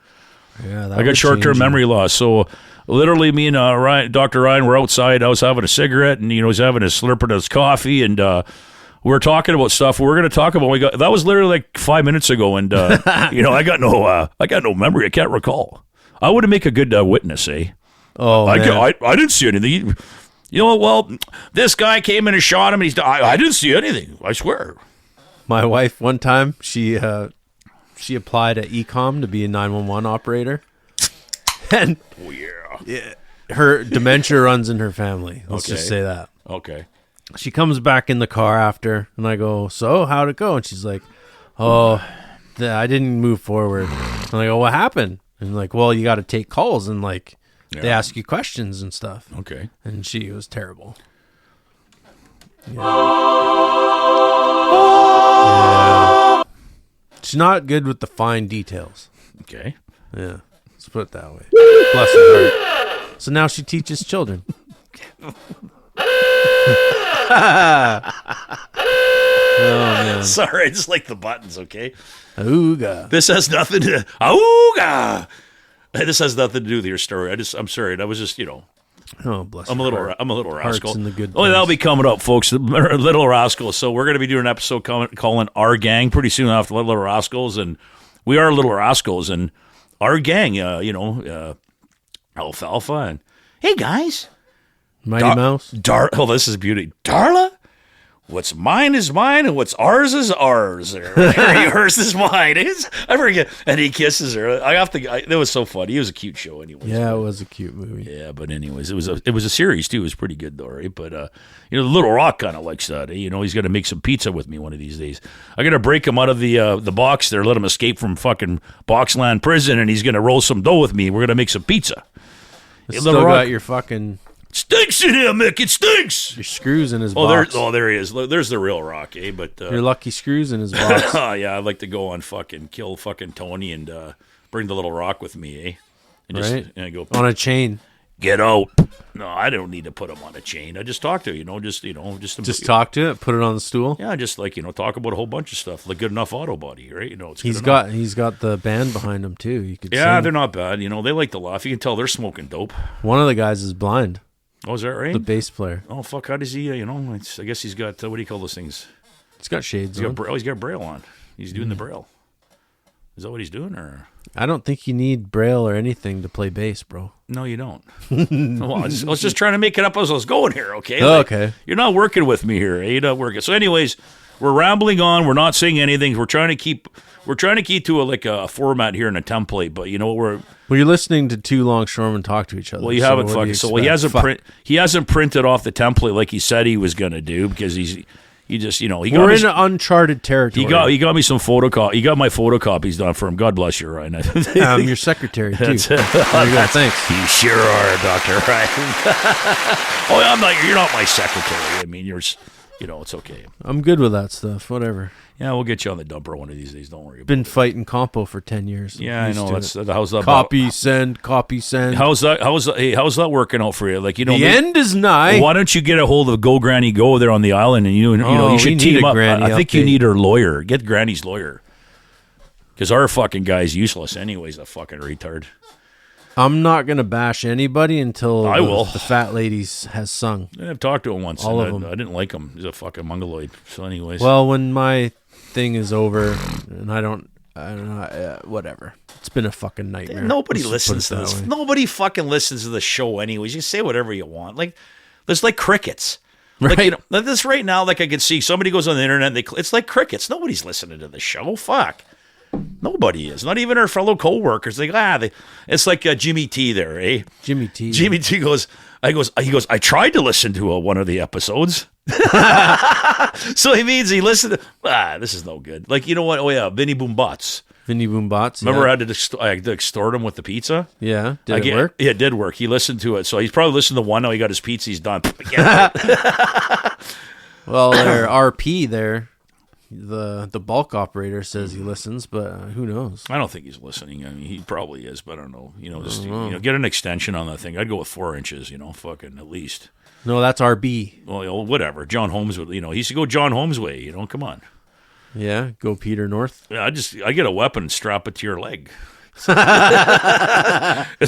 Yeah, I got short-term memory loss. So literally, me and Dr. Ryan were outside. I was having a cigarette, and he's having his slurping his coffee, and we were talking about stuff. We were going to talk about. That was literally like 5 minutes ago, and I got no memory. I can't recall. I would make a good witness, eh? Oh, I man. didn't see anything. Well, this guy came in and shot him, and I didn't see anything. I swear. My wife, one time, she applied at Ecom to be a 911 operator. And her dementia runs in her family. Let's just say that. Okay. She comes back in the car after, and I go, so how'd it go? And she's like, I didn't move forward. And I go, what happened? And like, well, you got to take calls, and they ask you questions and stuff. Okay. And she was terrible. Yeah. She's not good with the fine details. Okay. Yeah. Let's put it that way. Bless her heart. So now she teaches children. Oh, man. Sorry, I just like the buttons, okay? Ooga. This has nothing to... Auga! This has nothing to do with your story. I'm sorry. That was just, Oh, bless I'm a her little heart. rascal. Heart's in the good Oh, that'll place. be coming up, folks. Little Rascals. So we're going to be doing an episode calling Our Gang pretty soon after Little Rascals, and we are Little Rascals, and our gang, Alfalfa, and hey guys, Mighty Mouse. Oh, this is beauty, Darla. What's mine is mine, and what's ours is ours. Hers is mine. I forget. And he kisses her. It was so funny. It was a cute show, anyways. Yeah, it was a cute movie. Yeah, but anyways, it was a series too. It was pretty good though, right? But the Little Rock kind of likes that. He's going to make some pizza with me one of these days. I'm going to break him out of the box there, let him escape from fucking Boxland prison, and he's going to roll some dough with me. We're going to make some pizza. It's still got your fucking... Stinks in here, Mick. It stinks. Your screws in his box. There he is. There's the real Rock, eh? But your lucky screws in his box. yeah, I'd like to go on kill fucking Tony and bring the Little Rock with me, eh? And Right. And go On a chain. get out. No, I don't need to put him on a chain. I just talk to Just talk to it. Put it on the stool. Yeah, just talk about a whole bunch of stuff. Like Good Enough Auto Body, right? It's good enough. He's got the band behind him too. You could Yeah, sing. they're not bad. They like to laugh. You can tell they're smoking dope. One of the guys is blind. Oh, is that right? The bass player. Oh, fuck. How does he? I guess he's got what do you call those things? He's got shades He's on. got Braille on. He's doing the Braille. Is that what he's doing, or? I don't think you need Braille or anything to play bass, bro. No, you don't. Well, I was just trying to make it up as I was going here, okay? Oh, okay. You're not working with me here. You're not working. So anyways, we're rambling on. We're not saying anything. We're trying to keep to a format here and a template, but you know what Well, you're listening to two longshoremen talk to each other. Well, you so haven't what do you fucking. So he expect? hasn't printed off the template like he said he was going to do because he got We're me in uncharted territory. he got me some photocopy. He got my photocopies done for him. God bless you, Ryan. I'm your secretary too. That's it. There you go. Thanks. You sure are, Doctor Ryan. Oh, I'm not. You're not my secretary. I mean, it's okay. I'm good with that stuff. Whatever. Yeah, we'll get you on the dumper one of these days. Don't worry. Been fighting compo for 10 years. Yeah, I Used know. to That's it. how's that? Copy send. Copy send. How's that working out for you? Like the end is nigh. Why don't you get a hold of Go Granny Go there on the island, and you we should need team a up. Granny I think you update. need her lawyer. Get Granny's lawyer, because our fucking guy's useless. Anyways, a fucking retard. I'm not gonna bash anybody until I will. the fat ladies has sung. I've talked to him once. All and of them. I didn't like him. He's a fucking mongoloid. So, anyways, Well, when my thing is over, and I don't know, whatever. It's been a fucking nightmare. nobody Let's just put listens it to that this. way. Nobody fucking listens to the show. Anyways, you say whatever you want. Like there's like crickets. Like, Right. like this right now, like I can see somebody goes on the internet, it's like crickets. Nobody's listening to the show. Fuck. Nobody is. Not even our fellow co-workers. It's like Jimmy T there, eh? Jimmy T. Jimmy T goes, I tried to listen to one of the episodes. So he means he listened to, this is no good. Like, you know what? Oh yeah, Vinny Boombots. Vinny Boombots. Remember yeah. I had to extort him with the pizza? Yeah. Did it work? Yeah, it did work. He listened to it. So he's probably listened to one. Now he got his pizza. He's done. Well, their RP there, the bulk operator says he listens, but who knows? I don't think he's listening. I mean, he probably is, but I don't know. Get an extension on that thing. I'd go with 4 inches, fucking at least. No, that's RB. Well, whatever. John Holmes would, he should go John Holmes' way, come on. Yeah, go Peter North. Yeah, I get a weapon and strap it to your leg. It's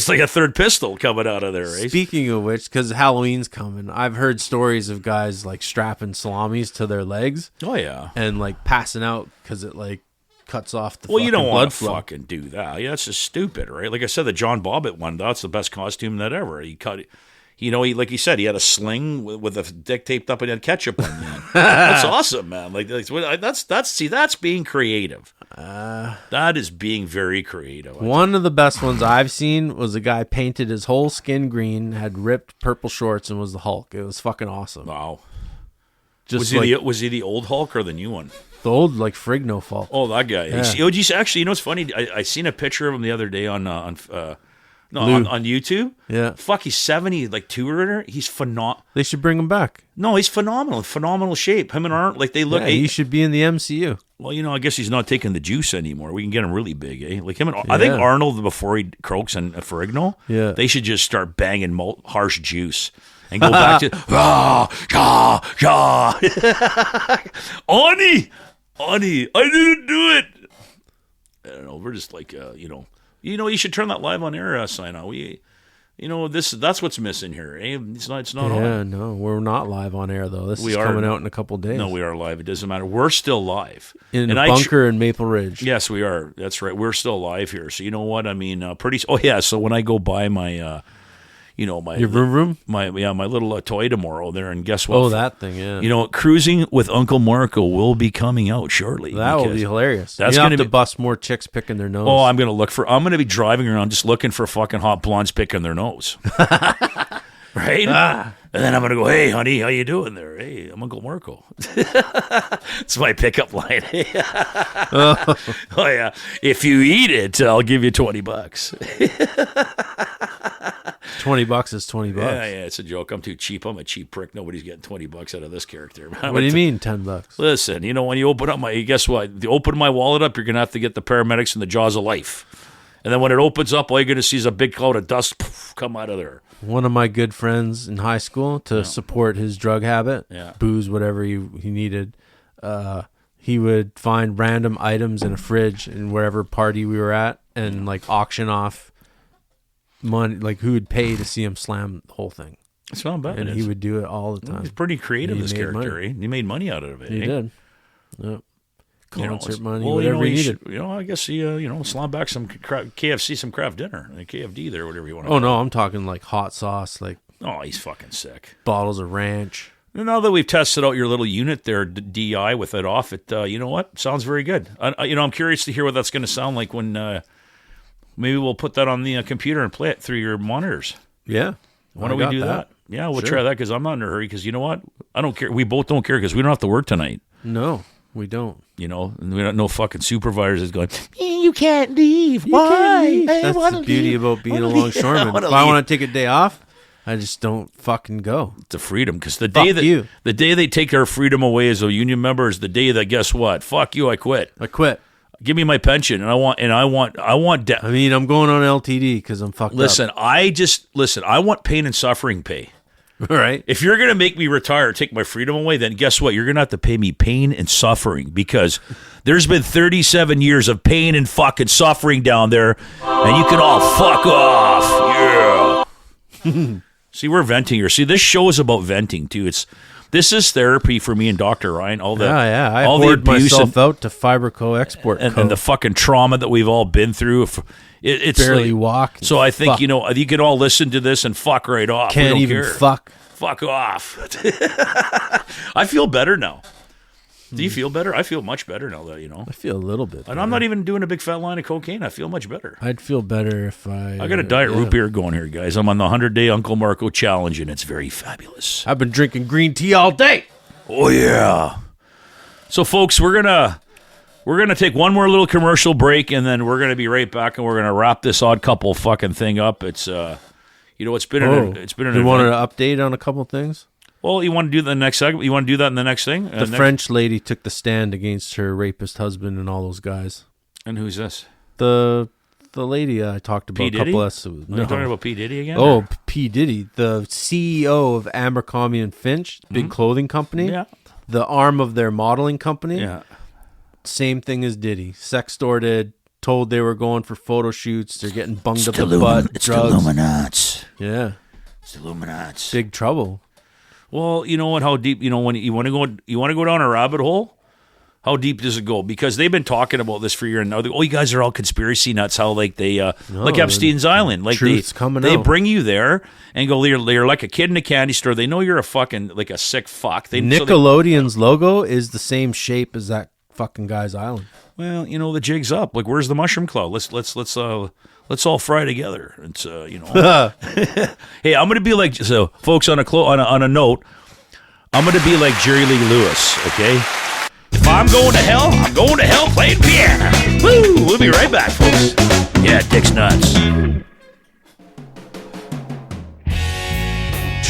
like a third pistol coming out of there, right? Speaking of which, because Halloween's coming, I've heard stories of guys like strapping salamis to their legs Oh, yeah. and like passing out because it like cuts off the Well, you don't fucking want blood to flow. fucking do that. Yeah, that's just stupid, right? Like I said, the John Bobbitt one, that's the best costume that ever. He cut it. Like he said, he had a sling with a dick taped up and had ketchup on the end. That's awesome, man. Like that's being creative. That is being very creative. One of the best ones I've seen was a guy painted his whole skin green, had ripped purple shorts, and was the Hulk. It was fucking awesome. Wow. Just Was he the old Hulk or the new one? the old like Frigno Hulk. Oh, that guy. Yeah. Actually, it's funny. I seen a picture of him the other day on No, Lou. on YouTube. Yeah. Fuck, he's 70, like two-rooter. He's phenomenal. They should bring him back. No, he's phenomenal. Phenomenal shape. Him and Arnold, like they look. Yeah, he should be in the MCU. Well, I guess he's not taking the juice anymore. We can get him really big, eh? Like him and I think Arnold before he croaks and Ferrigno. Yeah. They should just start banging harsh juice and go back to Ani, I didn't do it. I don't know. We're just like you should turn that live on air sign on. That's what's missing here. Eh? It's not on. No, we're not live on air though. This is coming out in a couple days. No, we are live. It doesn't matter. We're still live in a bunker in Maple Ridge. Yes, we are. That's right. We're still live here. So you know what I mean. So when I go buy my, your room, my little toy tomorrow there, and guess what? Oh, that thing, yeah. Cruising with Uncle Marko will be coming out shortly. That will be hilarious. That's going to be bust more chicks picking their nose. Oh, I'm going to be driving around just looking for fucking hot blondes picking their nose. Right? And then I'm going to go, hey, honey, how you doing there? Hey, I'm Uncle Marko. It's my pickup line. Oh, yeah. If you eat it, I'll give you $20. $20 is $20. Yeah, it's a joke. I'm too cheap. I'm a cheap prick. Nobody's getting $20 out of this character. What do you mean, $10? Listen, when you open up guess what? You open my wallet up, you're going to have to get the paramedics in the jaws of life. And then when it opens up, all you're going to see is a big cloud of dust come out of there. One of my good friends in high school, to support his drug habit, booze, whatever he needed, he would find random items in a fridge in wherever party we were at and like auction off money, like who would pay to see him slam the whole thing. It's not bad. And he would do it all the time. He's pretty creative, this character. Eh? He made money out of it. He did. Yep. Concert money, whatever he needed. I guess he, slam back some KFC, some craft dinner, like KFD there, whatever you want to Oh, no, I'm talking like hot sauce, like. Oh, he's fucking sick. Bottles of ranch. And now that we've tested out your little unit there, DI, with it off, it, you know what? Sounds very good. I'm curious to hear what that's going to sound like when maybe we'll put that on the computer and play it through your monitors. Yeah. Why don't we do that? Yeah, we'll try that because I'm not in a hurry because you know what? I don't care. We both don't care because we don't have to work tonight. No. We don't. And we don't know fucking supervisors is going, you can't leave. Why? Can't leave. That's the beauty about being a longshoreman. If I want to take a day off, I just don't fucking go. It's a freedom because the day they take our freedom away as a union member is the day that, guess what? Fuck you, I quit. Give me my pension, and I want. I mean, I'm going on LTD because I'm fucked up. I want pain and suffering pay. All right. If you're going to make me retire, take my freedom away, then guess what? You're going to have to pay me pain and suffering because there's been 37 years of pain and fucking suffering down there, and you can all fuck off. Yeah. See, we're venting here. See, this show is about venting, too. This is therapy for me and Dr. Ryan. I poured myself out to Fiberco Export and the fucking trauma that we've all been through. It's barely walk. So I think, you can all listen to this and fuck right off. Can't even fuck. Fuck off. I feel better now. Do you feel better? I feel much better now that, I feel a little bit better. And I'm not even doing a big fat line of cocaine. I feel much better. I'd feel better if I got a diet root beer going here, guys. I'm on the 100-day Uncle Marko challenge, and it's very fabulous. I've been drinking green tea all day. Oh, yeah. So, folks, we're gonna take one more little commercial break, and then we're gonna be right back, and we're gonna wrap this odd couple fucking thing up. It's it's been an You wanted to update on a couple things? Well, you want to do the next segment? You want to do that in the next thing? The French lady took the stand against her rapist husband and all those guys. And who's this? The lady I talked about P. a Diddy? couple episodes. Are you talking about P. Diddy again? Oh, P. Diddy, the CEO of Abercrombie and Finch, big clothing company. Yeah. The arm of their modeling company. Yeah. Same thing as Diddy. Sextorted, told they were going for photo shoots. They're getting bunged up the butt. It's drugs. the Illuminati. Yeah. It's the Illuminati. Big trouble. Well, you know what? How deep? When you want to go down a rabbit hole. How deep does it go? Because they've been talking about this for a year and now. You guys are all conspiracy nuts. How like like Epstein's Island, like they bring you there and go. You're like a kid in a candy store. They know you're a fucking like a sick fuck. Nickelodeon's logo is the same shape as that fucking guy's island. Well, the jig's up. Like, where's the mushroom cloud? Let's all fry together. It's Hey, I'm gonna be like folks on a note. I'm gonna be like Jerry Lee Lewis. Okay. If I'm going to hell playing piano. Woo! We'll be right back, folks. Yeah, dick's nuts.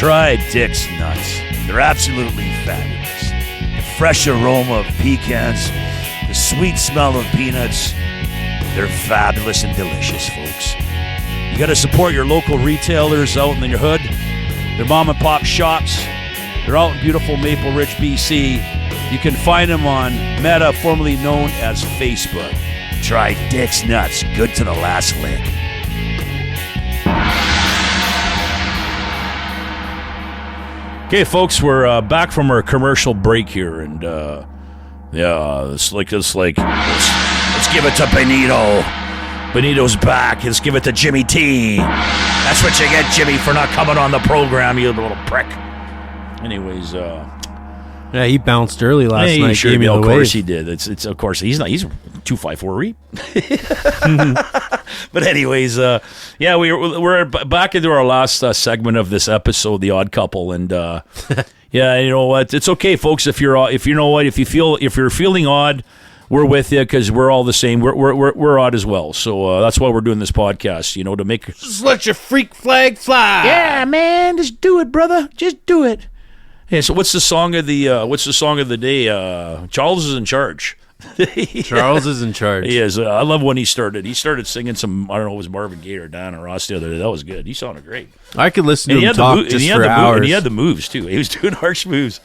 Try Dick's Nuts. They're absolutely fabulous. The fresh aroma of pecans, the sweet smell of peanuts. They're fabulous and delicious, folks. You got to support your local retailers out in your hood. They're mom and pop shops. They're out in beautiful Maple Ridge, BC. You can find them on Meta, formerly known as Facebook. Try Dick's Nuts. Good to the last lick. Okay, folks, we're back from our commercial break here, and let's give it to Benito. Benito's back. Let's give it to Jimmy T. That's what you get, Jimmy, for not coming on the program, you little prick. Anyways, yeah, he bounced early last night. Sure, gave me of the course wave. he did. It's of course he's 254 reap. But anyways, yeah, we're back into our last segment of this episode, The Odd Couple, and yeah, you know what? It's okay, folks. If you're feeling odd, we're with you because we're all the same. We're odd as well. So that's why we're doing this podcast. You know, to make Just let your freak flag fly. yeah, man, just do it, brother. Just do it. Hey, so what's the song of the day? Charles is in charge. Charles is in charge. He is. I love when he started. He started singing some. I don't know, it was Marvin Gaye or Diana Ross the other day. That was good. He sounded great. I could listen to him talk just for hours. And he had the moves too. He was doing harsh moves.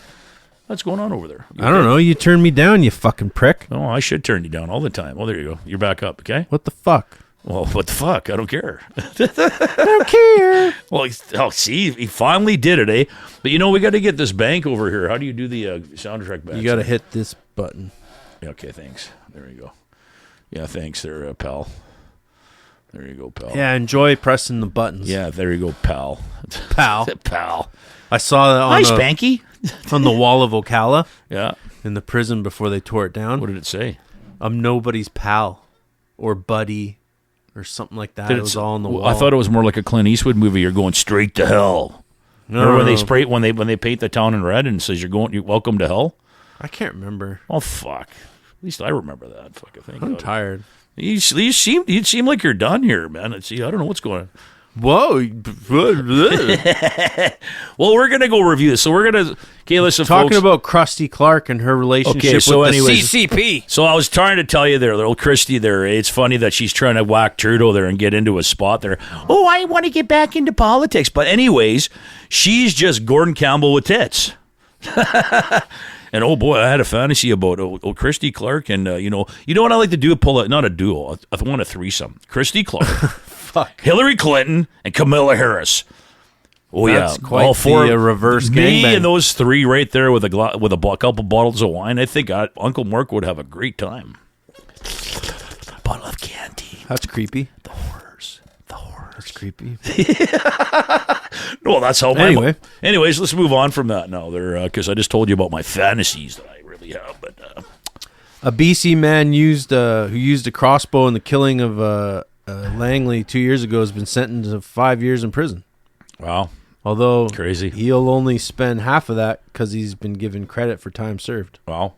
What's going on over there? I don't know. You turned me down, you fucking prick. Oh, I should turn you down all the time. Oh, there you go. You're back up. Okay. What the fuck? Well, what the fuck? I don't care. I don't care. Well, see, he finally did it, eh? But you know, we got to get this bank over here. How do you do the soundtrack back? You got to hit this button. Okay, thanks. There you go. Yeah, thanks there, pal. There you go, pal. Yeah, enjoy pressing the buttons. Yeah, there you go, pal. Pal. Pal. I saw that Hi, Spanky. on the wall of Ocala Yeah. in the prison before they tore it down. What did it say? I'm nobody's pal or buddy or something like that. It was all on the wall. I thought it was more like a Clint Eastwood movie. You're going straight to hell. No, when they spray when they paint the town in red and it says you're welcome to hell. I can't remember. Oh fuck! At least I remember that fucking thing. I'm tired. You seem like you're done here, man. I don't know what's going on. Whoa. Well, we're gonna go review this. So we're gonna listen, Talking folks. about Krusty Clark and her relationship with anyways, the CCP. So I was trying to tell you there, little Christy there. It's funny that she's trying to whack Trudeau there and get into a spot there. Oh, I want to get back into politics. But anyways, she's just Gordon Campbell with tits. And oh boy, I had a fantasy about Christy Clark, and you know what I like to do? Not a duo. I want a threesome. Christy Clark, Fuck. Hillary Clinton, and Kamala Harris. Oh That's yeah, quite all four the reverse me gangbang. and those three right there with a couple bottles of wine. I think Uncle Mark would have a great time. Bottle of candy. That's creepy. The horrors. That's creepy. Well, that's how. Anyway. Anyways, let's move on from that now. There, because I just told you about my fantasies that I really have. But A BC man who used a crossbow in the killing of Langley 2 years ago has been sentenced to 5 years in prison. wow, Although crazy. he'll only spend half of that because he's been given credit for time served Wow.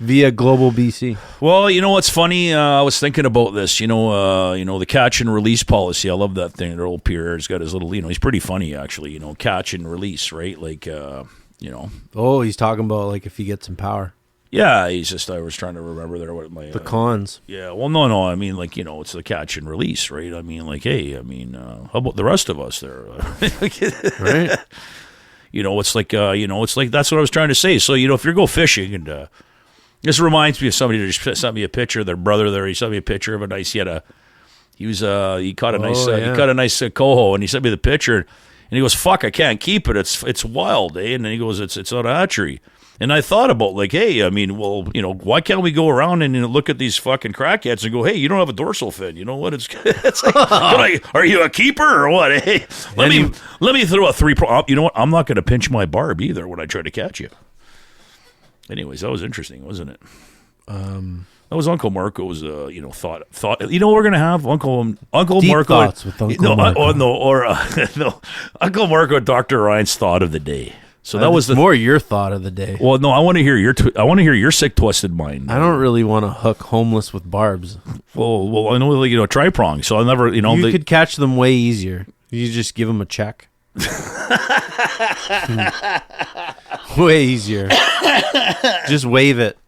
via Global BC. Well, you know what's funny? I was thinking about this. You know the catch and release policy. I love that thing. Their old Pierre's got his little. He's pretty funny actually. Catch and release, right? Like, Oh, he's talking about like if he gets in power. Yeah, he's just. I was trying to remember there what my The cons. Yeah, well, no. I mean, like it's the catch and release, right? I mean, like, hey, how about the rest of us there? Right? It's like it's like that's what I was trying to say. So if you go fishing and. This reminds me of somebody that just sent me a picture of their brother there. He sent me a picture of a nice. He caught a nice coho, and he sent me the picture, and he goes, "Fuck, I can't keep it. It's wild, eh?" And then he goes, "It's not a hatchery." And I thought about like, hey, I mean, well, why can't we go around and look at these fucking crackheads and go, hey, you don't have a dorsal fin. You know what? It's like, are you a keeper or what? Hey, let me throw a three. You know what? I'm not going to pinch my barb either when I try to catch you. Anyways, that was interesting, wasn't it? That was Uncle Marco's, thought. You know what we're gonna have, Uncle Deep Marco. thoughts with Uncle Marco. Uncle Marco, Dr. Ryan's thought of the day. So that was more your thought of the day. Well, no, I want to hear your sick, twisted mind. I don't really want to hook homeless with barbs. Well, I know, tri-prong. So I'll never, You could catch them way easier. You just give them a check. Way easier. Just wave it.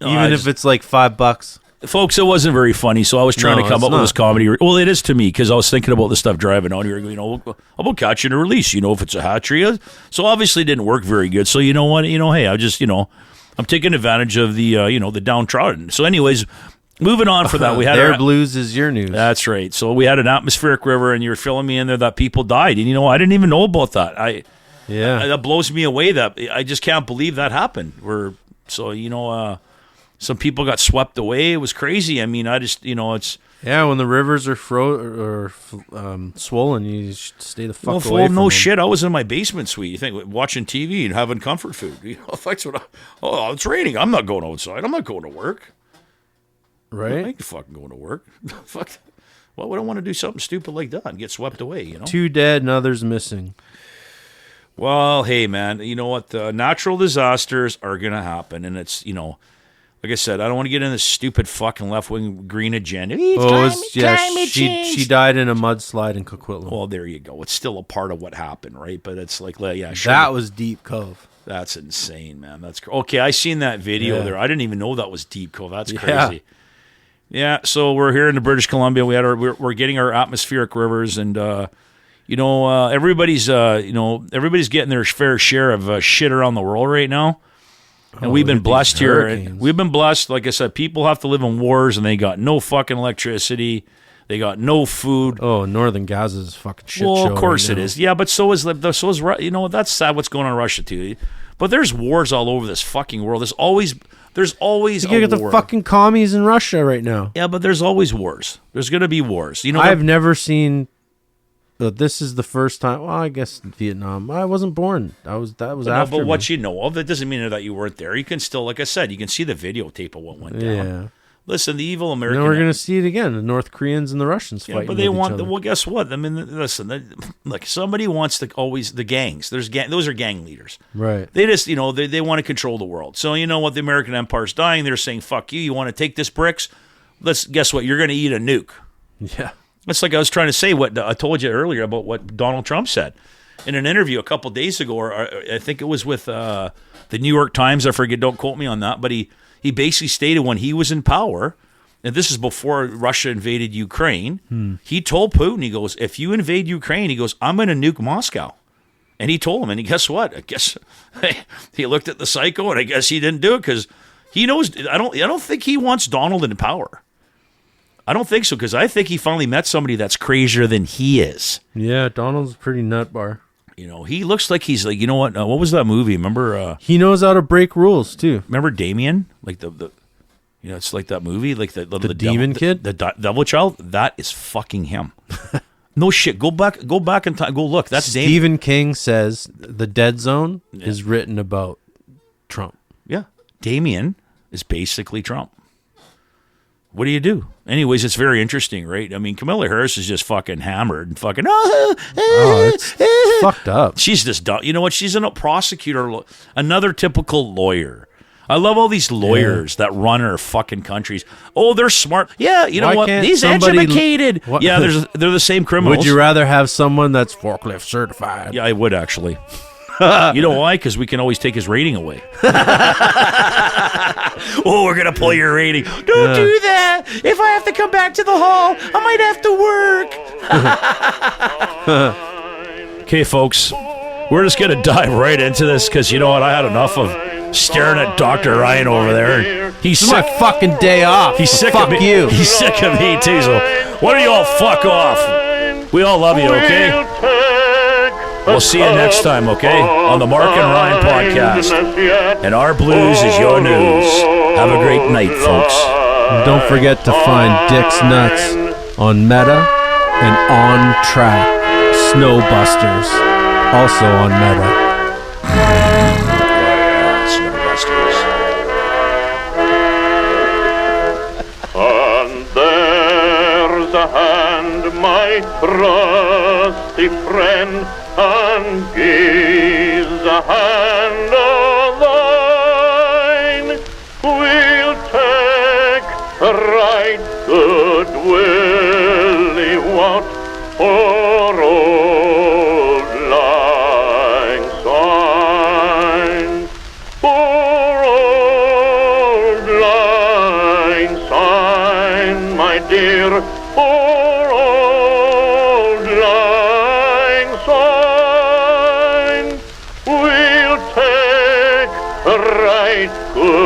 Even if it's like $5. Folks, it wasn't very funny, so I was trying to come up with this comedy. Well, it is to me, because I was thinking about this stuff driving on here. How about catching a release? If it's a hatchery. So obviously it didn't work very good. So you know what? Hey, I just, I'm taking advantage of the, the downtrodden. So anyways, moving on for that. We had Their blues is your news. That's right. So we had an atmospheric river, and you were filling me in there that people died. And I didn't even know about that. That blows me away. That I just can't believe that happened. Some people got swept away. It was crazy. I mean, I just, it's... Yeah, when the rivers are swollen, you should stay the fuck away from them. Shit. I was in my basement suite, you think, watching TV and having comfort food. It's raining. I'm not going outside. I'm not going to work. Right? I ain't fucking going to work. Fuck. Well, we don't want to do something stupid like that and get swept away, 2 dead and others missing. Well, hey, man, you know what? The natural disasters are going to happen, and it's, like I said, I don't want to get in this stupid fucking left-wing green agenda. Climate change. She died in a mudslide in Coquitlam. Well, there you go. It's still a part of what happened, right? But it's like, yeah, sure. That was Deep Cove. That's insane, man. Okay. I seen that video there. I didn't even know that was Deep Cove. That's crazy. Yeah. So we're here in the British Columbia. We're getting our atmospheric rivers, and everybody's getting their fair share of shit around the world right now. And we've been blessed here. And we've been blessed. Like I said, people have to live in wars, and they got no fucking electricity. They got no food. Oh, Northern Gaza is fucking shit show. Well, of course it is. Yeah, but so is that's sad what's going on in Russia too. But there's wars all over this fucking world. There's always you get the fucking commies in Russia right now. Yeah, but there's always wars. There's going to be wars. I've never seen. This is the first time. Well, I guess Vietnam. I wasn't born. That was after. But what you know of, that doesn't mean that you weren't there. You can still, like I said, you can see the videotape of what went down. Yeah. Listen, the evil American. We're going to see it again. The North Koreans and the Russians fighting. But they want. Well, guess what? I mean, listen. Look, somebody wants to always the gangs. Those are gang leaders. Right. They just they want to control the world. So you know what? The American empire's dying. They're saying, "Fuck you. You want to take this bricks? Guess what? You're going to eat a nuke." Yeah. It's like I was trying to say what I told you earlier about what Donald Trump said in an interview a couple days ago, or I think it was with the New York Times. I forget, don't quote me on that, but he basically stated when he was in power, and this is before Russia invaded Ukraine, he told Putin, he goes, if you invade Ukraine, he goes, I'm going to nuke Moscow. And he told him, and guess what? I guess he looked at the psycho, and I guess he didn't do it because he knows, I don't think he wants Donald in power. I don't think so, because I think he finally met somebody that's crazier than he is. Yeah, Donald's a pretty nut bar. He looks like he's like, what was that movie? Remember? He knows how to break rules, too. Remember Damien? Like it's like that movie, like the demon kid? The devil child? That is fucking him. No shit. Go back in time. Go look. That's Stephen King says the Dead Zone is written about Trump. Yeah. Damien is basically Trump. What do you do? Anyways, it's very interesting, right? I mean, Kamala Harris is just fucking hammered and fucking... it's fucked up. She's just dumb. You know what? She's a prosecutor, another typical lawyer. I love all these lawyers that run our fucking countries. Oh, they're smart. Yeah, you know what? These educated. Yeah, they're the same criminals. Would you rather have someone that's forklift certified? Yeah, I would actually. You know why? Because we can always take his rating away. Oh, we're going to pull your rating. Don't do that. If I have to come back to the hall, I might have to work. Okay, folks. We're just going to dive right into this because you know what? I had enough of staring at Dr. Ryan over there. This is my fucking day off. He's sick of me. You. He's sick of me, too. So why don't you all fuck off? We all love you, okay? We'll see you next time, okay? On the Mark and Ryan podcast. And our blues is your news. Have a great night, folks. And don't forget to find Dick's Nuts on Meta and On Track Snowbusters, also on Meta. Snowbusters. And there's a hand, my trusty friend, and gives a hand of thine. We'll take right good will, what for old dear for old lang syne. We'll take a right good